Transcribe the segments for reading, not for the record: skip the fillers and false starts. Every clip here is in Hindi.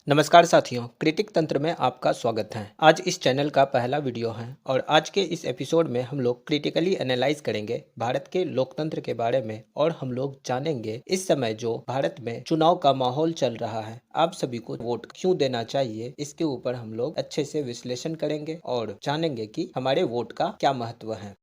नमस्कार साथियों, क्रिटिक तंत्र में आपका स्वागत है। आज इस चैनल का पहला वीडियो है और आज के इस एपिसोड में हम लोग क्रिटिकली एनालाइज करेंगे भारत के लोकतंत्र के बारे में और हम लोग जानेंगे इस समय जो भारत में चुनाव का माहौल चल रहा है, आप सभी को वोट क्यों देना चाहिए, इसके ऊपर हम लोग अच्छे से विश्लेषण करेंगे और जानेंगे कि हमारे वोट का क्या महत्व है।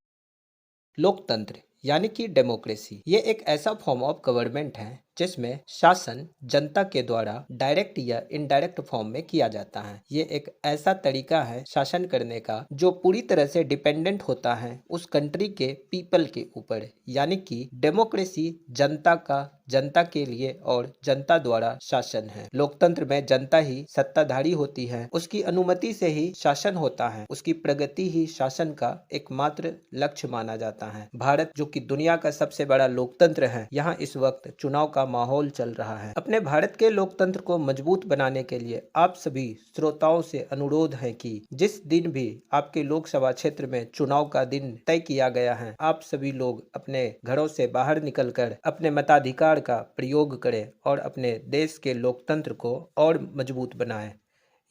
लोकतंत्र यानी कि डेमोक्रेसी ये एक ऐसा फॉर्म ऑफ गवर्नमेंट है जिसमें शासन जनता के द्वारा डायरेक्ट या इनडायरेक्ट फॉर्म में किया जाता है। ये एक ऐसा तरीका है शासन करने का जो पूरी तरह से डिपेंडेंट होता है उस कंट्री के पीपल के ऊपर, यानी कि डेमोक्रेसी जनता के लिए और जनता द्वारा शासन है। लोकतंत्र में जनता ही सत्ताधारी होती है, उसकी अनुमति से ही शासन होता है, उसकी प्रगति ही शासन का एकमात्र लक्ष्य माना जाता है। भारत जो कि दुनिया का सबसे बड़ा लोकतंत्र है, यहाँ इस वक्त चुनाव का माहौल चल रहा है। अपने भारत के लोकतंत्र को मजबूत बनाने के लिए आप सभी श्रोताओं से अनुरोध है कि जिस दिन भी आपके लोकसभा क्षेत्र में चुनाव का दिन तय किया गया है, आप सभी लोग अपने घरों से बाहर निकलकर अपने मताधिकार का प्रयोग करें और अपने देश के लोकतंत्र को और मजबूत बनाएं।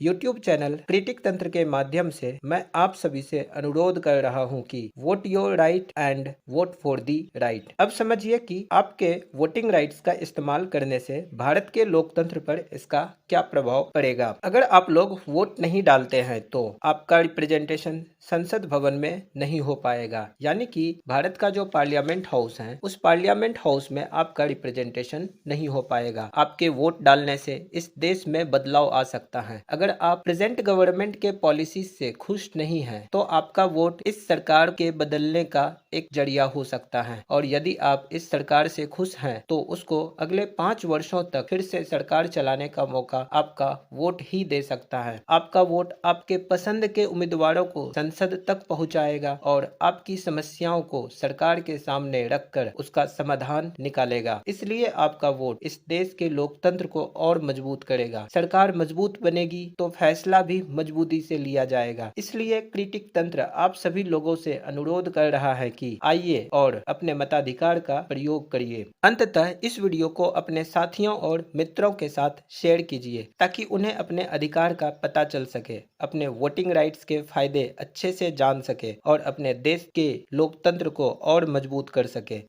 YouTube चैनल क्रिटिक तंत्र के माध्यम से मैं आप सभी से अनुरोध कर रहा हूं कि vote your right and vote for the right. अब समझिए कि आपके वोटिंग राइट्स का इस्तेमाल करने से भारत के लोकतंत्र पर इसका क्या प्रभाव पड़ेगा। अगर आप लोग वोट नहीं डालते हैं तो आपका रिप्रेजेंटेशन संसद भवन में नहीं हो पाएगा, यानी कि भारत का जो पार्लियामेंट हाउस है उस पार्लियामेंट हाउस में आपका रिप्रेजेंटेशन नहीं हो पाएगा। आपके वोट डालने से इस देश में बदलाव आ सकता है। अगर आप प्रेजेंट गवर्नमेंट के पॉलिसी से खुश नहीं हैं, तो आपका वोट इस सरकार के बदलने का एक जरिया हो सकता है, और यदि आप इस सरकार से खुश हैं तो उसको अगले 5 वर्षों तक फिर से सरकार चलाने का मौका आपका वोट ही दे सकता है। आपका वोट आपके पसंद के उम्मीदवारों को संसद तक पहुंचाएगा और आपकी समस्याओं को सरकार के सामने रखकर उसका समाधान निकालेगा। इसलिए आपका वोट इस देश के लोकतंत्र को और मजबूत करेगा। सरकार मजबूत बनेगी तो फैसला भी मजबूती से लिया जाएगा। इसलिए क्रिटिक तंत्र आप सभी लोगों से अनुरोध कर रहा है कि आइए और अपने मताधिकार का प्रयोग करिए। अंततः इस वीडियो को अपने साथियों और मित्रों के साथ शेयर कीजिए ताकि उन्हें अपने अधिकार का पता चल सके, अपने वोटिंग राइट्स के फायदे अच्छे से जान सके और अपने देश के लोकतंत्र को और मजबूत कर सके।